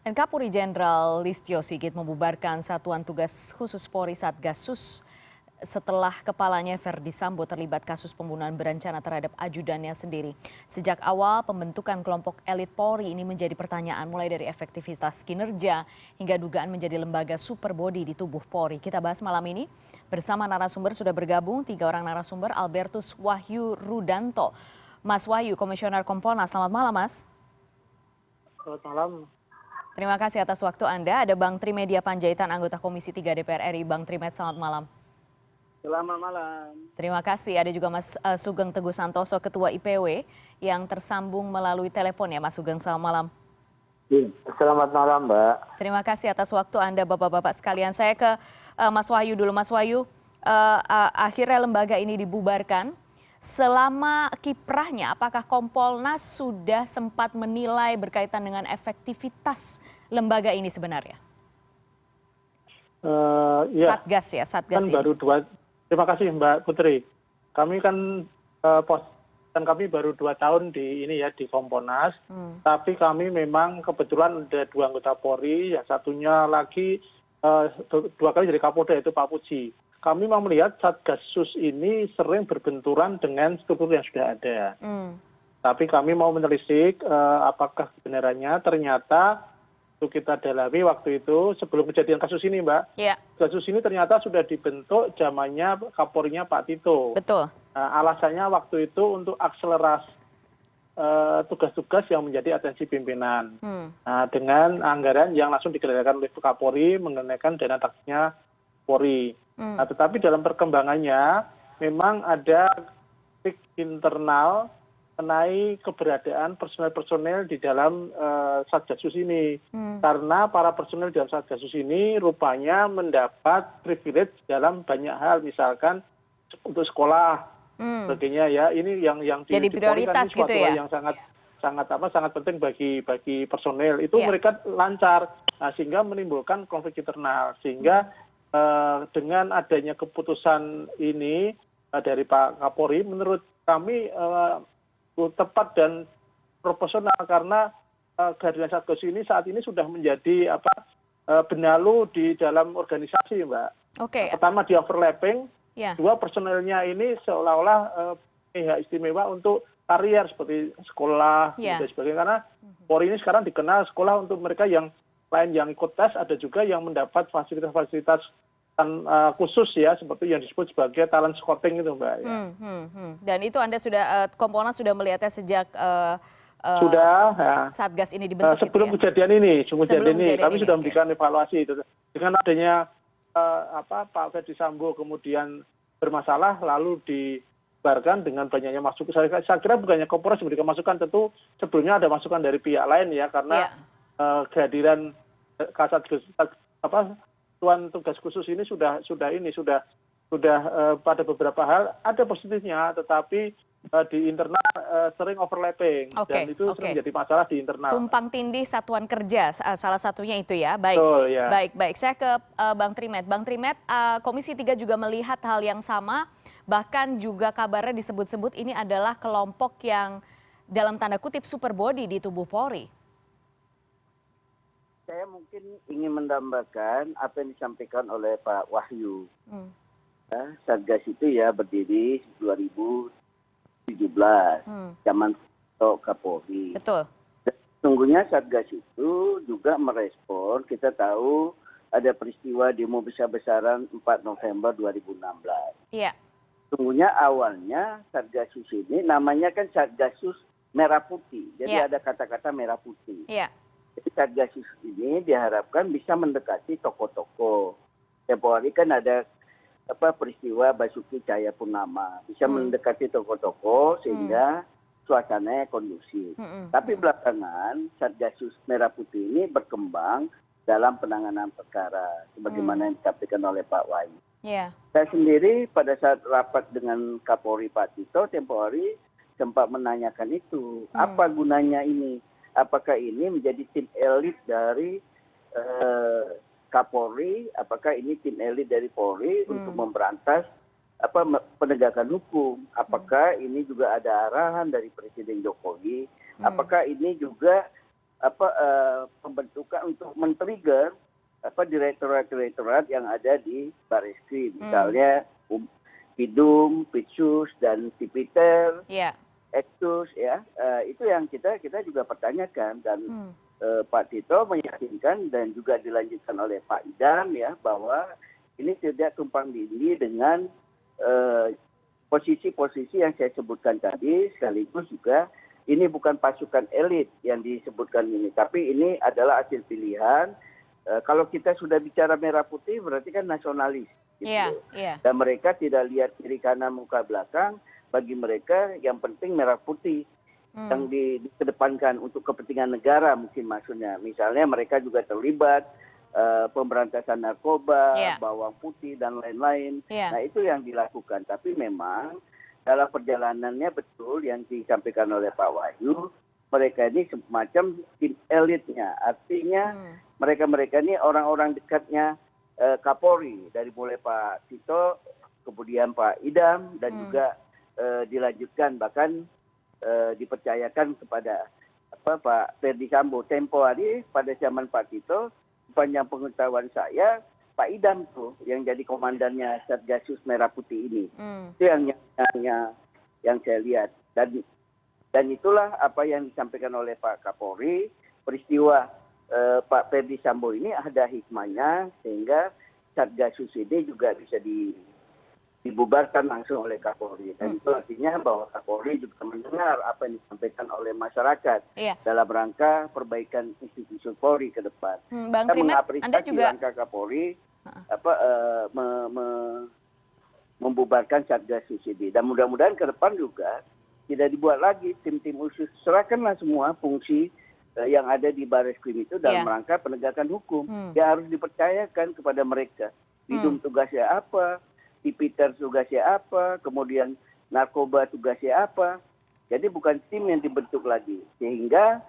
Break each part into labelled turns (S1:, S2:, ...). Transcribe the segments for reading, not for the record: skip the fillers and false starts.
S1: Dan Kapolri Jenderal Listio Sigit membubarkan Satuan Tugas Khusus Polri Satgasus setelah kepalanya Verdi Sambo terlibat kasus pembunuhan berencana terhadap ajudannya sendiri. Sejak awal pembentukan kelompok elit Polri ini menjadi pertanyaan mulai dari efektivitas kinerja hingga dugaan menjadi lembaga super body di tubuh Polri. Kita bahas malam ini bersama narasumber sudah bergabung 3 orang narasumber. Albertus Wahyu Rudanto, Mas Wahyu, Komisioner Kompolnas. Selamat malam, Mas.
S2: Selamat malam.
S1: Terima kasih atas waktu Anda. Ada Bang Trimedia Panjaitan, anggota Komisi 3 DPR RI. Bang Trimed, selamat malam.
S2: Selamat malam.
S1: Terima kasih. Ada juga Mas Sugeng Teguh Santoso, Ketua IPW, yang tersambung melalui telepon ya, Mas Sugeng. Selamat malam.
S2: Selamat malam, Mbak.
S1: Terima kasih atas waktu Anda, Bapak-Bapak sekalian. Saya ke Mas Wahyu dulu. Mas Wahyu, akhirnya lembaga ini dibubarkan. Selama kiprahnya, apakah Kompolnas sudah sempat menilai berkaitan dengan efektivitas lembaga ini sebenarnya?
S2: Ya,
S1: Satgas ya, Satgas
S2: kan
S1: ini.
S2: baru terima kasih Mbak Putri. Kami kan kami baru 2 tahun di Kompolnas. Tapi kami memang kebetulan ada 2 anggota Polri, yang satunya lagi 2 kali jadi Kapolda, yaitu Pak Puji. Kami mau melihat Satgasus ini sering berbenturan dengan struktur yang sudah ada. Tapi kami mau menelisik apakah kebenarannya ternyata itu kita dalami waktu itu sebelum kejadian kasus ini, Mbak.
S1: Ya.
S2: Kasus ini ternyata sudah dibentuk zamannya Kapolrinya Pak Tito.
S1: Betul.
S2: Alasannya waktu itu untuk akselerasi tugas-tugas yang menjadi atensi pimpinan. Dengan anggaran yang langsung digelontorkan oleh Kapolri mengenaikan dana taksisnya Polri. Tetapi dalam perkembangannya memang ada kritik internal mengenai keberadaan personel-personel di dalam Satgasus ini. Karena para personel dalam Satgasus ini rupanya mendapat privilege dalam banyak hal, misalkan untuk sekolah, sebagainya ya. Ini yang
S1: jadi prioritas
S2: kan,
S1: gitu ya.
S2: yang sangat penting bagi personel. Itu mereka lancar, sehingga menimbulkan konflik internal. Sehingga dengan adanya keputusan ini dari Pak Kapolri, menurut kami tepat dan proporsional, karena kehadiran Satgas ini saat ini sudah menjadi benalu di dalam organisasi, Mbak.
S1: Oke.
S2: Pertama di overlapping,
S1: Ya.
S2: 2 personelnya ini seolah-olah pihak istimewa untuk karier seperti sekolah dan sebagainya. Karena Polri ini sekarang dikenal sekolah untuk mereka yang lain yang ikut tes, ada juga yang mendapat fasilitas-fasilitas khusus ya, seperti yang disebut sebagai talent scouting itu, Mbak.
S1: Dan itu Anda sudah, Kompolnas sudah melihatnya sejak
S2: sudah
S1: Satgas ini dibentuk
S2: sebelum
S1: gitu ya?
S2: kejadian ini, kami sudah
S1: oke.
S2: memberikan evaluasi itu. Dengan adanya Pak Verdi Sambo kemudian bermasalah lalu dibubarkan dengan banyaknya masukan. Saya kira bukannya Kompolnas memberikan masukan, tentu sebelumnya ada masukan dari pihak lain ya, karena kehadiran Kasatgas Satuan Tugas Khusus ini sudah pada beberapa hal ada positifnya, tetapi di internal sering overlapping. Dan itu sering menjadi masalah di internal.
S1: Tumpang tindih satuan kerja salah satunya itu ya. Baik.
S2: Betul, ya.
S1: Baik. Saya ke Bang Trimed. Bang Trimed, Komisi 3 juga melihat hal yang sama, bahkan juga kabarnya disebut-sebut ini adalah kelompok yang dalam tanda kutip super body di tubuh Polri.
S3: Saya mungkin ingin menambahkan apa yang disampaikan oleh Pak Wahyu. Satgas itu ya berdiri 2017, zaman Kapolri.
S1: Betul.
S3: Dan sesungguhnya Satgas itu juga merespon, kita tahu ada peristiwa demo besar-besaran 4 November 2016.
S1: Iya.
S3: Sesungguhnya awalnya Satgasus ini namanya kan Satgasus Merah Putih. Jadi ada kata-kata merah putih.
S1: Iya.
S3: Jadi Satgasus ini diharapkan bisa mendekati tokoh-tokoh. Tempoh hari kan ada peristiwa Basuki Cahayapurnama, bisa mendekati tokoh-tokoh sehingga suasananya kondusif. Tapi belakangan Satgasus Merah Putih ini berkembang dalam penanganan perkara, sebagaimana yang disampaikan oleh Pak Wahyu. Saya sendiri pada saat rapat dengan Kapolri Pak Tito, tempoh hari sempat menanyakan itu, apa gunanya ini? Apakah ini menjadi tim elit dari Kapolri? Apakah ini tim elit dari Polri untuk memberantas penegakan hukum? Apakah ini juga ada arahan dari Presiden Jokowi? Apakah ini juga pembentukan untuk men-trigger direktorat-direktorat yang ada di Barreskrim, misalnya Bidum, Pitsus, dan Tipiter, Eksus, ya, itu yang kita juga pertanyakan, dan Pak Tito meyakinkan dan juga dilanjutkan oleh Pak Idam, ya, bahwa ini tidak tumpang tindih dengan posisi-posisi yang saya sebutkan tadi, sekaligus juga ini bukan pasukan elit yang disebutkan ini, tapi ini adalah hasil pilihan. Kalau kita sudah bicara merah putih berarti kan nasionalis. Gitu. Dan mereka tidak lihat kiri kanan muka belakang, bagi mereka yang penting merah putih yang dikedepankan untuk kepentingan negara mungkin maksudnya. Misalnya mereka juga terlibat pemberantasan narkoba, bawang putih dan lain-lain. Nah itu yang dilakukan. Tapi memang dalam perjalanannya betul yang disampaikan oleh Pak Wahyu, mereka ini semacam tim elitnya. Artinya mereka ini orang-orang dekatnya Kapolri, dari mulai Pak Tito, kemudian Pak Idam, dan juga dilanjutkan bahkan dipercayakan kepada Pak Ferdi Sambo. Tempo hari pada zaman Pak Tito, sepanjang pengetahuan saya, Pak Idam tuh yang jadi komandannya Satgasus Merah Putih ini. Itu yang saya lihat. Dan itulah apa yang disampaikan oleh Pak Kapolri, peristiwa Pak Ferdi Sambo ini ada hikmahnya sehingga Satgasus ini juga bisa dibubarkan langsung oleh Kapolri. Dan itu artinya bahwa Kapolri juga mendengar apa yang disampaikan oleh masyarakat dalam rangka perbaikan institusi Polri ke depan.
S1: Bang Trimet, Anda juga
S3: langkah Kapolri membubarkan Satgasus ini. Dan mudah-mudahan ke depan juga tidak dibuat lagi tim-tim khusus. Serahkanlah semua fungsi yang ada di Barreskrim itu dalam rangka penegakan hukum. Ya harus dipercayakan kepada mereka. Bidum tugasnya apa, Tipiter tugasnya apa, kemudian narkoba tugasnya apa. Jadi bukan tim yang dibentuk lagi. Sehingga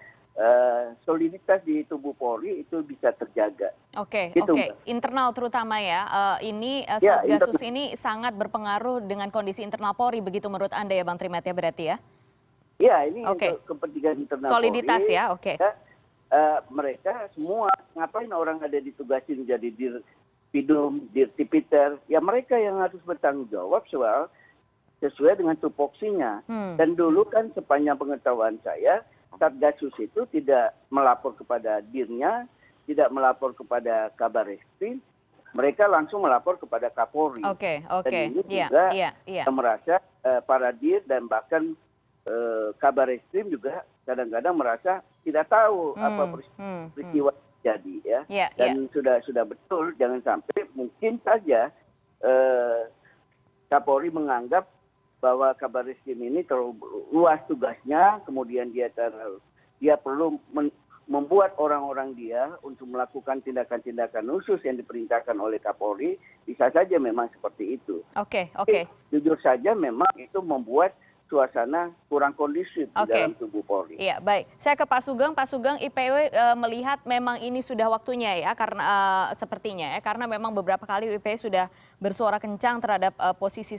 S3: soliditas di tubuh Polri itu bisa terjaga.
S1: Oke. Internal terutama ya. Ini Satgasus ini sangat berpengaruh dengan kondisi internal Polri, begitu menurut Anda ya Bang Trimet ya berarti ya?
S3: Ya, ini untuk kepentingan internal
S1: soliditas
S3: Polri.
S1: Ya, oke.
S3: Mereka semua, ngapain orang ada ditugasin jadi Bidum, Tipiter, ya mereka yang harus bertanggung jawab sesuai dengan tupoksinya. Dan dulu kan sepanjang pengetahuan saya, Satgasus itu tidak melapor kepada dirnya, tidak melapor kepada Kabar Eskrim, mereka langsung melapor kepada Kapolri. Dan ini juga merasa para dir dan bahkan Kabar Eskrim juga kadang-kadang merasa tidak tahu apa peristiwa terjadi ya. Dan sudah betul, jangan sampai mungkin saja Kapolri menganggap bahwa Kabar Eskrim ini terlalu luas tugasnya, kemudian dia perlu membuat orang-orang dia untuk melakukan tindakan-tindakan khusus yang diperintahkan oleh Kapolri. Bisa saja memang seperti itu. Jujur saja memang itu membuat suasana kurang kondusif di dalam tubuh Polri.
S1: Iya, baik. Saya ke Pak Sugeng. Pak Sugeng, IPW melihat memang ini sudah waktunya ya, karena sepertinya ya, karena memang beberapa kali IPW sudah bersuara kencang terhadap posisi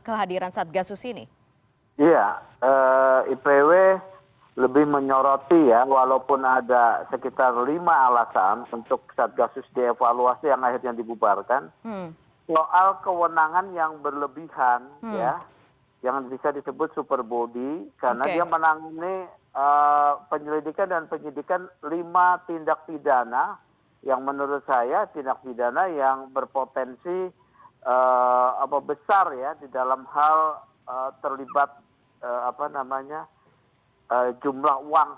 S1: kehadiran Satgasus ini.
S4: Iya, IPW lebih menyoroti ya, walaupun ada sekitar 5 alasan untuk Satgasus dievaluasi yang akhirnya dibubarkan, soal kewenangan yang berlebihan ya, yang bisa disebut super body, karena dia menangani penyelidikan dan penyidikan 5 tindak pidana yang menurut saya tindak pidana yang berpotensi besar ya di dalam hal terlibat jumlah uang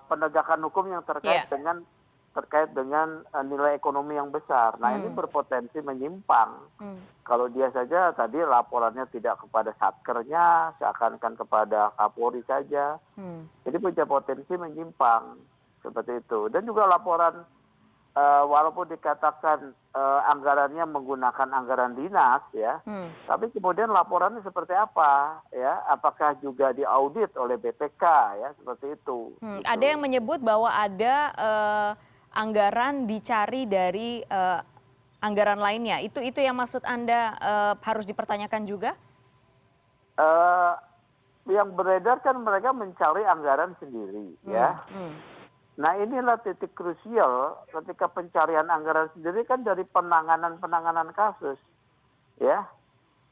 S4: penegakan hukum yang terkait dengan nilai ekonomi yang besar. Nah ini berpotensi menyimpang. Kalau dia saja tadi laporannya tidak kepada satkernya, seakan-akan kepada Kapolri saja. Jadi punya potensi menyimpang seperti itu. Dan juga laporan walaupun dikatakan anggarannya menggunakan anggaran dinas ya, tapi kemudian laporannya seperti apa ya? Apakah juga diaudit oleh BPK ya, seperti itu.
S1: Ada yang menyebut bahwa ada anggaran dicari dari anggaran lainnya. Itu yang maksud Anda harus dipertanyakan juga?
S4: Yang beredar kan mereka mencari anggaran sendiri ya. Nah inilah titik krusial ketika pencarian anggaran sendiri kan dari penanganan kasus, ya,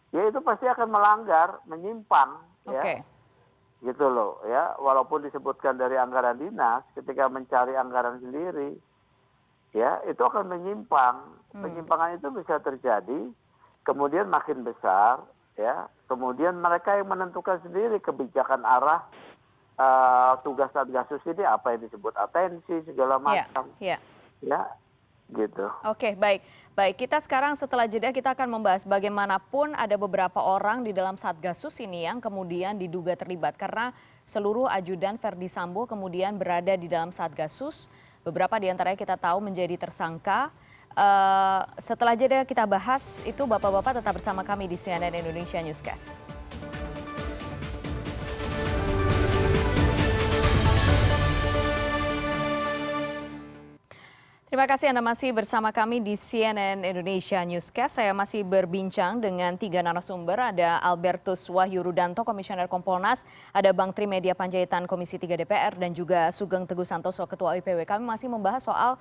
S4: ya itu pasti akan melanggar, menyimpang,
S1: Oke.
S4: ya, gitu loh, ya, walaupun disebutkan dari anggaran dinas, ketika mencari anggaran sendiri, ya, itu akan menyimpang, penyimpangan itu bisa terjadi, kemudian makin besar, ya, kemudian mereka yang menentukan sendiri kebijakan arah tugas Satgasus ini apa yang disebut atensi segala
S1: Iya,
S4: macam,
S1: iya.
S4: ya, gitu.
S1: Oke, baik. Baik, kita sekarang setelah jeda kita akan membahas bagaimanapun ada beberapa orang di dalam Satgasus ini yang kemudian diduga terlibat karena seluruh ajudan Verdi Sambo kemudian berada di dalam Satgasus. Beberapa di antaranya kita tahu menjadi tersangka. Setelah jeda kita bahas itu, Bapak-bapak tetap bersama kami di CNN Indonesia Newscast. Terima kasih Anda masih bersama kami di CNN Indonesia Newscast. Saya masih berbincang dengan 3 narasumber. Ada Albertus Wahyu Rudanto, Komisioner Kompolnas. Ada Bang Trimedia Panjaitan, Komisi 3 DPR. Dan juga Sugeng Teguh Santoso, Ketua IPW. Kami masih membahas soal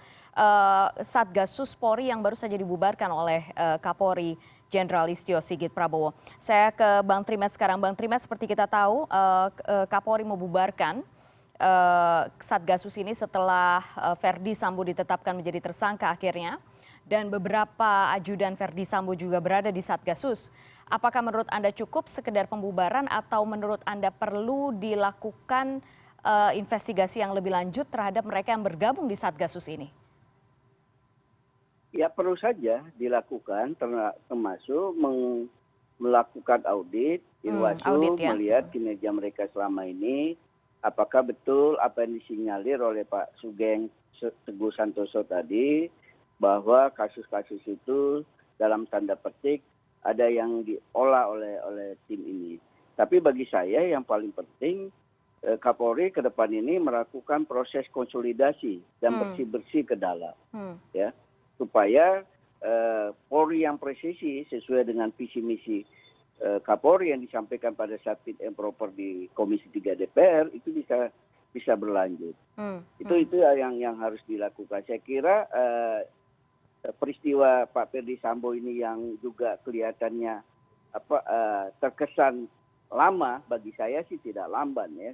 S1: Satgasus Polri yang baru saja dibubarkan oleh Kapolri Jenderal Listio Sigit Prabowo. Saya ke Bang Trimet sekarang. Bang Trimet, seperti kita tahu Kapolri membubarkan Satgasus ini setelah Verdi Sambo ditetapkan menjadi tersangka akhirnya, dan beberapa ajudan Verdi Sambo juga berada di Satgasus. Apakah menurut Anda cukup sekedar pembubaran atau menurut Anda perlu dilakukan investigasi yang lebih lanjut terhadap mereka yang bergabung di Satgasus ini?
S3: Ya perlu saja dilakukan, termasuk melakukan audit,
S1: audit, ya.
S3: melihat kinerja mereka selama ini. Apakah betul apa yang disinyalir oleh Pak Sugeng Teguh Santoso tadi, bahwa kasus-kasus itu dalam tanda petik ada yang diolah oleh tim ini. Tapi bagi saya yang paling penting, Kapolri ke depan ini melakukan proses konsolidasi dan bersih-bersih ke dalam, ya, supaya Polri yang presisi sesuai dengan visi misi Kapolri yang disampaikan pada saat fit and proper di Komisi 3 DPR itu bisa berlanjut. Itu yang harus dilakukan. Saya kira peristiwa Pak Verdi Sambo ini yang juga kelihatannya terkesan lama, bagi saya sih tidak lamban, ya.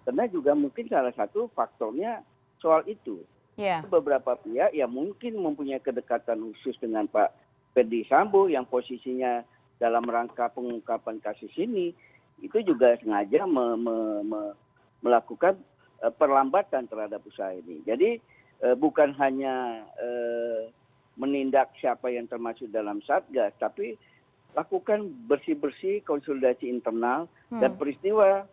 S3: Karena juga mungkin salah satu faktornya soal itu.
S1: Yeah.
S3: Beberapa pihak yang mungkin mempunyai kedekatan khusus dengan Pak Verdi Sambo yang posisinya dalam rangka pengungkapan kasus ini, itu juga sengaja melakukan perlambatan terhadap usaha ini. Jadi bukan hanya menindak siapa yang termasuk dalam Satgas, tapi lakukan bersih-bersih konsolidasi internal, dan peristiwa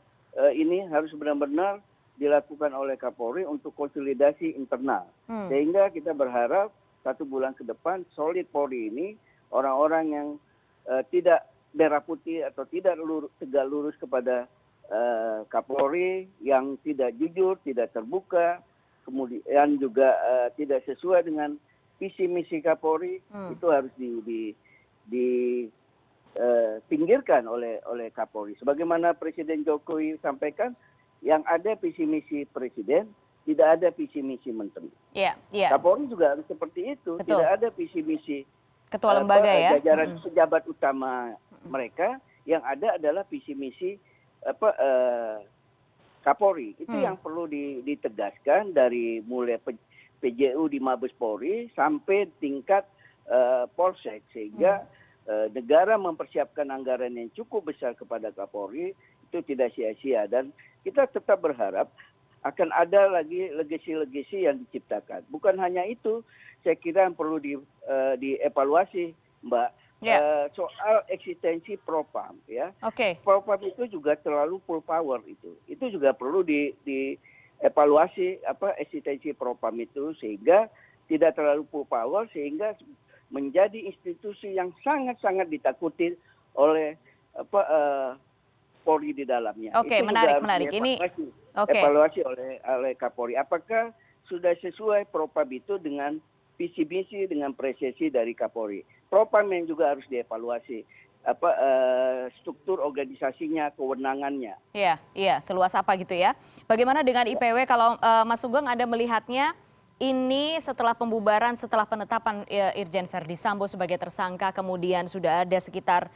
S3: ini harus benar-benar dilakukan oleh Kapolri untuk konsolidasi internal. Sehingga kita berharap 1 bulan ke depan solid Polri ini, orang-orang yang tidak merah putih atau tidak tegak lurus kepada Kapolri, yang tidak jujur, tidak terbuka, kemudian juga tidak sesuai dengan visi misi Kapolri, itu harus dipinggirkan oleh Kapolri. Sebagaimana Presiden Jokowi sampaikan, yang ada visi misi Presiden, tidak ada visi misi menteri. Kapolri juga harus seperti itu.
S1: Betul.
S3: Tidak ada visi misi
S1: Ketua lembaga, ya.
S3: jajaran pejabat utama mereka, yang ada adalah visi misi Kapolri. Itu yang perlu ditegaskan dari mulai PJU di Mabes Polri sampai tingkat Polsek, sehingga negara mempersiapkan anggaran yang cukup besar kepada Kapolri itu tidak sia-sia, dan kita tetap berharap akan ada lagi legasi-legasi yang diciptakan. Bukan hanya itu, saya kira yang perlu dievaluasi, Mbak, soal eksistensi Propam, ya. Propam itu juga terlalu full power itu. Itu juga perlu dievaluasi eksistensi Propam itu, sehingga tidak terlalu full power, sehingga menjadi institusi yang sangat-sangat ditakuti oleh Polri di dalamnya. Itu
S1: menarik. Ini
S3: evaluasi oleh Kapolri. Apakah sudah sesuai Propam itu dengan visi misi, dengan presisi dari Kapolri. Propam yang juga harus dievaluasi. struktur organisasinya, kewenangannya.
S1: Iya, seluas apa gitu ya. Bagaimana dengan IPW kalau Mas Sugeng Anda melihatnya ini setelah pembubaran, setelah penetapan Irjen Verdi Sambo sebagai tersangka, kemudian sudah ada sekitar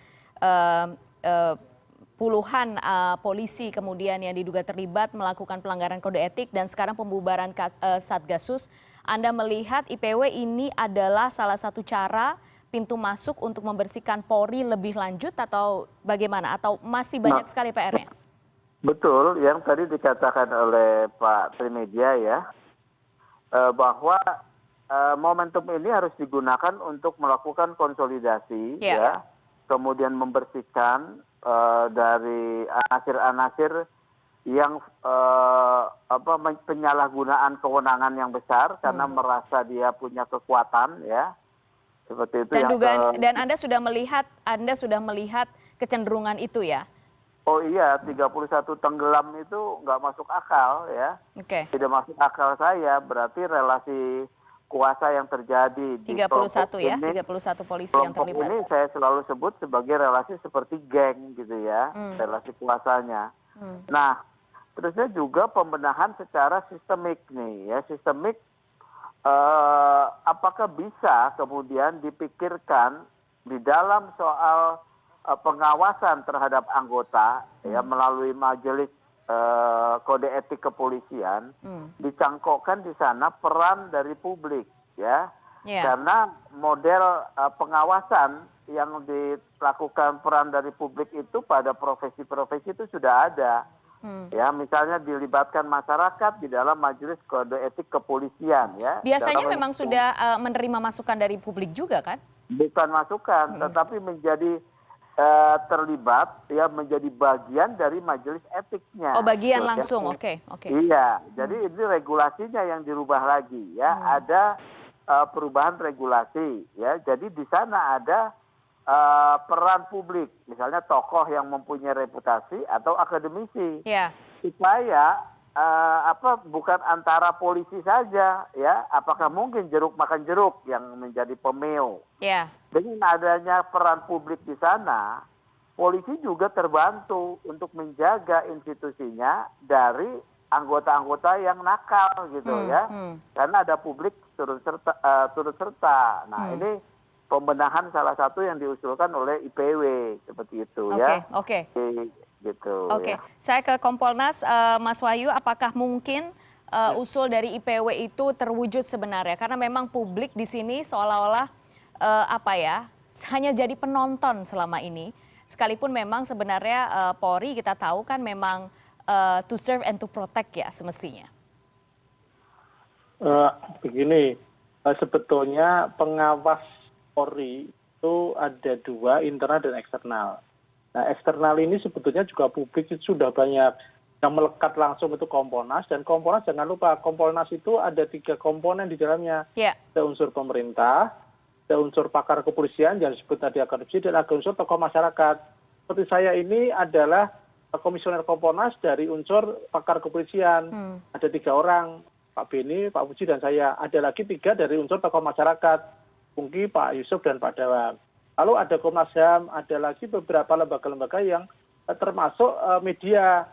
S1: puluhan polisi kemudian yang diduga terlibat melakukan pelanggaran kode etik dan sekarang pembubaran Satgasus. Anda melihat IPW ini adalah salah satu cara pintu masuk untuk membersihkan Polri lebih lanjut atau bagaimana? Atau masih banyak sekali PR-nya?
S4: Betul, yang tadi dikatakan oleh Pak Trimedia ya, bahwa momentum ini harus digunakan untuk melakukan konsolidasi, ya, kemudian membersihkan dari anasir-anasir yang penyalahgunaan kewenangan yang besar karena merasa dia punya kekuatan, ya. Seperti itu.
S1: Dan Anda sudah melihat kecenderungan itu ya?
S4: Oh iya, 31 tenggelam itu nggak masuk akal ya.
S1: Oke.
S4: Tidak masuk akal saya, berarti relasi kuasa yang terjadi di
S1: 31 ya,
S4: ini,
S1: 31 polisi yang terlibat.
S4: Ini saya selalu sebut sebagai relasi seperti geng gitu ya, relasi kuasanya. Nah, terusnya juga pembenahan secara sistemik nih ya, sistemik. Apakah bisa kemudian dipikirkan di dalam soal pengawasan terhadap anggota ya melalui majelis kode etik kepolisian dicangkokkan di sana peran dari publik ya, karena model pengawasan yang dilakukan peran dari publik itu pada profesi-profesi itu sudah ada. Ya, misalnya dilibatkan masyarakat di dalam majelis kode etik kepolisian ya.
S1: Biasanya memang sudah menerima masukan dari publik juga kan?
S4: Bukan masukan, tetapi menjadi terlibat ya, menjadi bagian dari majelis etiknya.
S1: Oh, bagian langsung, oke.
S4: Iya, jadi ini regulasinya yang dirubah lagi ya. Ada perubahan regulasi ya. Jadi di sana ada peran publik, misalnya tokoh yang mempunyai reputasi atau akademisi, supaya bukan antara polisi saja ya, apakah mungkin jeruk makan jeruk yang menjadi pemeo. Dengan adanya peran publik di sana, polisi juga terbantu untuk menjaga institusinya dari anggota-anggota yang nakal gitu ya, karena ada publik turut serta. Nah ini pembenahan salah satu yang diusulkan oleh IPW seperti itu ya.
S1: Oke.
S4: Gitu.
S1: Ya. Saya ke Kompolnas, Mas Wahyu, apakah mungkin usul dari IPW itu terwujud sebenarnya? Karena memang publik di sini seolah-olah hanya jadi penonton selama ini. Sekalipun memang sebenarnya Polri kita tahu kan memang to serve and to protect ya semestinya.
S2: Begini, sebetulnya pengawas Polri itu ada dua, internal dan eksternal. Nah, eksternal ini sebetulnya juga publik itu sudah banyak yang melekat langsung itu Kompolnas, dan Kompolnas jangan lupa Kompolnas itu ada 3 komponen di dalamnya. Ada unsur pemerintah, ada unsur pakar kepolisian yang disebut tadi akademisi, dan ada unsur tokoh masyarakat. Seperti saya ini adalah komisioner Kompolnas dari unsur pakar kepolisian. Ada 3 orang, Pak Beni, Pak Puji, dan saya. Ada lagi 3 dari unsur tokoh masyarakat. Pungki, Pak Yusuf, dan Pak Dawang. Lalu ada Komnas HAM, ada lagi beberapa lembaga-lembaga yang termasuk media.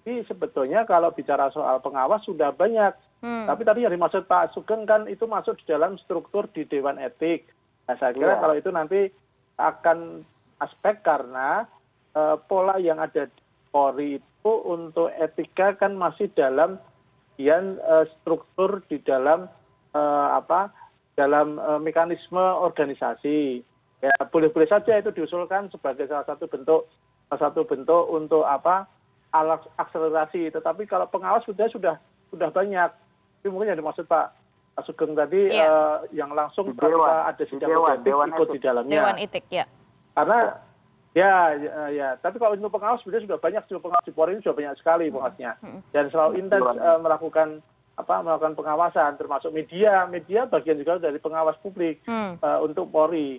S2: Jadi sebetulnya kalau bicara soal pengawas sudah banyak. Tapi tadi yang dimaksud Pak Sugeng kan itu masuk di dalam struktur di Dewan Etik. Nah, saya kira kalau itu nanti akan aspek karena pola yang ada di Polri itu untuk etika kan masih dalam struktur di dalam dalam mekanisme organisasi. Ya, boleh-boleh saja itu diusulkan sebagai salah satu bentuk untuk akselerasi. Tetapi kalau pengawas sudah banyak. Itu mungkin yang dimaksud Pak Sugeng tadi yang langsung ketika ada sidang etik ikut di dalamnya.
S1: Dewan Etik, ya.
S2: Karena tapi kalau untuk pengawas sudah banyak, pengawas di Polri ini sudah banyak sekali pengawasnya. Dan selalu intens melakukan pengawasan, termasuk media bagian juga dari pengawas publik untuk Polri.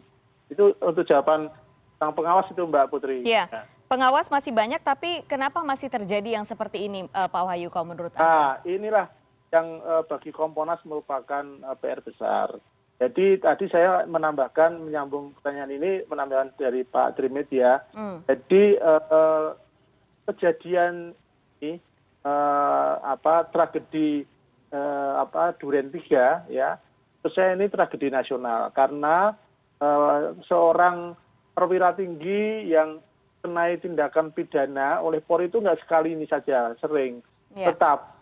S2: Itu untuk jawaban tentang pengawas itu, Mbak Putri.
S1: Iya, pengawas masih banyak, tapi kenapa masih terjadi yang seperti ini, Pak Wahyu, kalau menurut Anda?
S2: Inilah yang bagi Kompolnas merupakan PR besar. Jadi tadi saya menambahkan, menyambung pertanyaan ini, menambahkan dari Pak Trimedia. Jadi kejadian ini, tragedi Duren 3 ya, menurut saya ini tragedi nasional karena seorang perwira tinggi yang kenai tindakan pidana oleh Polri itu nggak sekali ini saja, sering. Tetap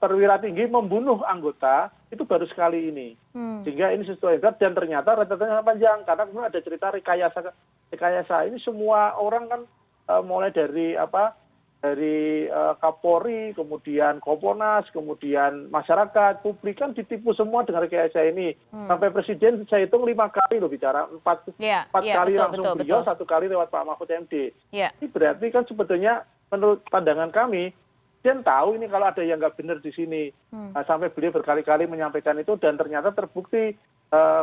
S2: perwira tinggi membunuh anggota itu baru sekali ini, sehingga ini sesuatu yang berat dan ternyata rentetannya panjang karena kemudian ada cerita rekayasa ini semua orang kan mulai dari Kapolri, kemudian Kompolnas, kemudian masyarakat, publik kan ditipu semua dengan rekayasa ini. Sampai Presiden saya hitung 5 kali loh bicara, 4 kali langsung beliau, 1 kali lewat Pak Mahfud MD. Ini berarti kan sebetulnya menurut pandangan kami, Presiden tahu ini kalau ada yang nggak benar di sini. Sampai beliau berkali-kali menyampaikan itu dan ternyata terbukti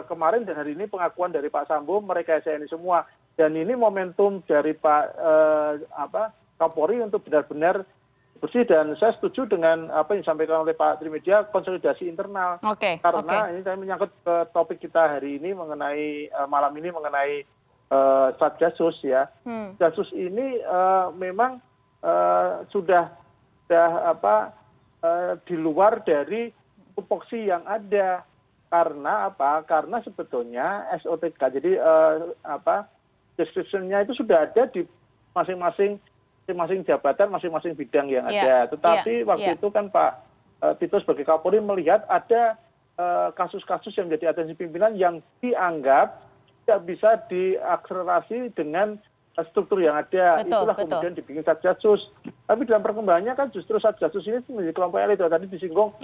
S2: kemarin dan hari ini pengakuan dari Pak Sambo merekayasa ini semua. Dan ini momentum dari Pak Kapolri untuk benar-benar bersih dan saya setuju dengan apa yang disampaikan oleh Pak Trimedia, konsolidasi internal. Karena ini saya menyangkut ke topik kita hari ini mengenai malam ini mengenai Satgasus ya. Satgasus ini memang sudah di luar dari tupoksi yang ada. Karena apa? Karena sebetulnya SOTK jadi description-nya itu sudah ada di masing-masing jabatan, masing-masing bidang yang ada. Tetapi waktu itu kan Pak Tito sebagai Kapolri melihat ada kasus-kasus yang menjadi atensi pimpinan yang dianggap tidak bisa diakselerasi dengan struktur yang ada. Itulah kemudian dibikin Satgasus. Tapi dalam perkembangannya kan justru Satgasus ini menjadi kelompok elit. Tadi disinggung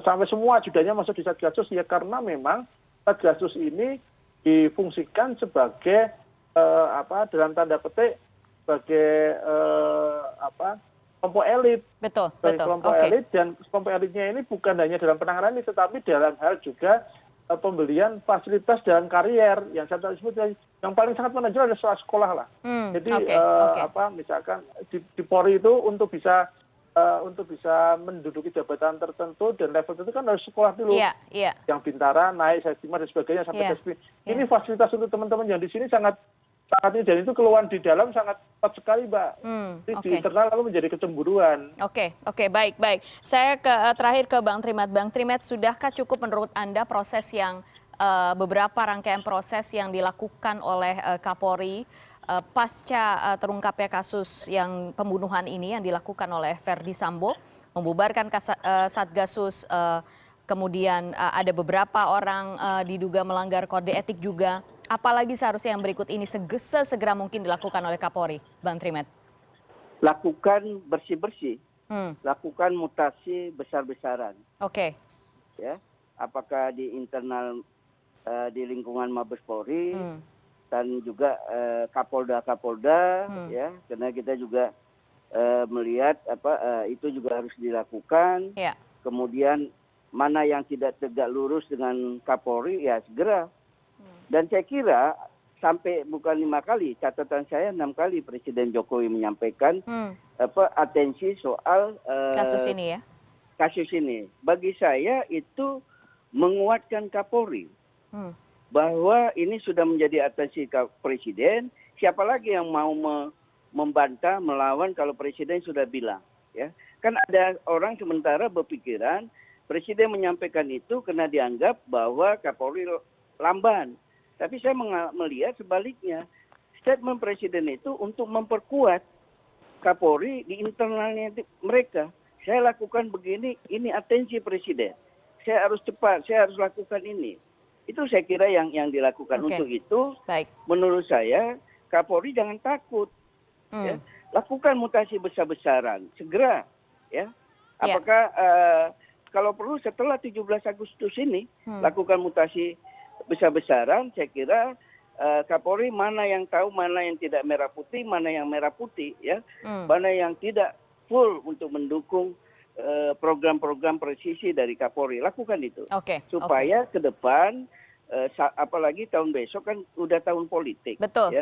S2: sampai semua ajudannya masuk di Satgasus ya karena memang Satgasus ini difungsikan sebagai dalam tanda petik sebagai kelompok elit. Betul. Kelompok elit dan kelompok elitnya ini bukan hanya dalam penanganan ini, tetapi dalam hal juga pembelian fasilitas dalam karier yang saya sebut yang paling sangat menonjol adalah soal sekolah lah. Jadi misalkan di Polri itu untuk bisa menduduki jabatan tertentu dan level tertentu kan harus sekolah dulu. Yang Bintara naik, Sestima dan sebagainya sampai Sesmi. Ini fasilitas untuk teman-teman yang di sini sangat ini dan itu keluhan di dalam sangat cepat sekali, Mbak. Di internal lalu menjadi kecemburuan. Oke,
S1: baik. Saya terakhir ke Bang Trimet. Bang Trimet, sudahkah cukup menurut Anda proses yang beberapa rangkaian proses yang dilakukan oleh Kapolri pasca terungkapnya kasus yang pembunuhan ini yang dilakukan oleh Verdi Sambo, membubarkan Satgasus, kemudian ada beberapa orang diduga melanggar kode etik juga. Apalagi seharusnya yang berikut ini sesegera mungkin dilakukan oleh Kapolri, Bang Trimet?
S3: Lakukan bersih-bersih, lakukan mutasi besar-besaran. Ya, apakah di internal di lingkungan Mabes Polri dan juga Kapolda, ya, karena kita juga melihat itu juga harus dilakukan. Kemudian mana yang tidak tegak lurus dengan Kapolri, ya segera. Dan saya kira sampai bukan 5 kali, catatan saya 6 kali Presiden Jokowi menyampaikan atensi soal
S1: kasus ini ya.
S3: Kasus ini, bagi saya itu menguatkan Kapolri bahwa ini sudah menjadi atensi Presiden. Siapa lagi yang mau membantah, melawan kalau Presiden sudah bilang, ya? Kan ada orang sementara berpikiran Presiden menyampaikan itu karena dianggap bahwa Kapolri lamban. Tapi saya melihat sebaliknya, statement Presiden itu untuk memperkuat Kapolri di internalnya mereka. Saya lakukan begini, ini atensi Presiden. Saya harus cepat, saya harus lakukan ini. Itu saya kira yang dilakukan. Untuk itu, menurut saya Kapolri jangan takut. Ya. Lakukan mutasi besar-besaran, segera. Ya. Apakah kalau perlu setelah 17 Agustus ini, lakukan mutasi besar-besaran. Saya kira Kapolri mana yang tahu, mana yang tidak merah putih, mana yang merah putih, ya, mana yang tidak full untuk mendukung program-program presisi dari Kapolri. Lakukan itu, supaya ke depan, apalagi tahun besok kan udah tahun politik.
S1: Betul.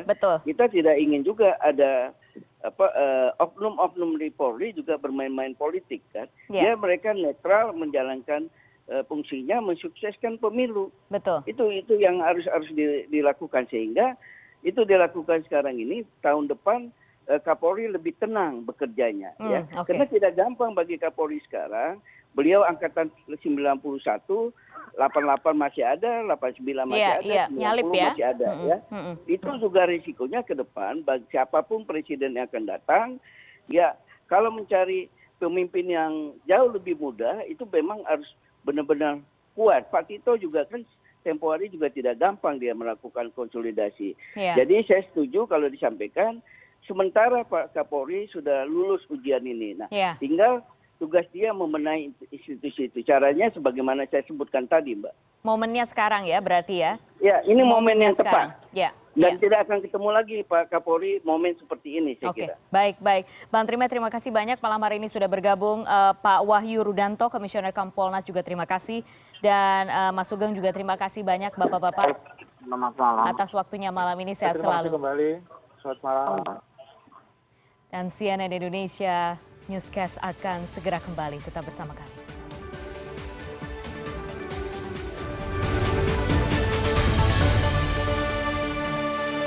S3: Kita tidak ingin juga ada oknum-oknum di Polri juga bermain-main politik kan. Mereka netral menjalankan fungsinya mensukseskan pemilu.
S1: Betul.
S3: Itu yang harus dilakukan, sehingga itu dilakukan sekarang ini. Tahun depan Kapolri lebih tenang bekerjanya, ya.
S1: Okay.
S3: Karena tidak gampang bagi Kapolri sekarang. Beliau angkatan 91, 88 masih ada, 89 masih ada, 90
S1: nyalip ya.
S3: masih ada, ya. Itu juga risikonya ke depan bagi siapapun presiden yang akan datang. Ya, kalau mencari pemimpin yang jauh lebih muda itu memang harus benar-benar kuat. Pak Tito juga kan tempo hari juga tidak gampang dia melakukan konsolidasi. Jadi saya setuju kalau disampaikan sementara Pak Kapolri sudah lulus ujian ini. Nah, tinggal tugas dia membenahi institusi itu. Caranya sebagaimana saya sebutkan tadi, Mbak.
S1: Momennya sekarang ya berarti ya?
S3: Ya, ini momen yang tepat. Dan tidak akan ketemu lagi Pak Kapolri momen seperti ini, saya kira.
S1: Baik. Bang Trime, terima kasih banyak malam hari ini sudah bergabung. Pak Wahyu Rudanto, Komisioner Kompolnas juga terima kasih. Dan Mas Sugeng juga terima kasih banyak Bapak-Bapak.
S4: Selamat malam.
S1: Atas waktunya malam ini, sehat selalu.
S2: Terima kasih kembali. Selamat malam.
S1: Dan CNN Indonesia Newscast akan segera kembali. Tetap bersama kami.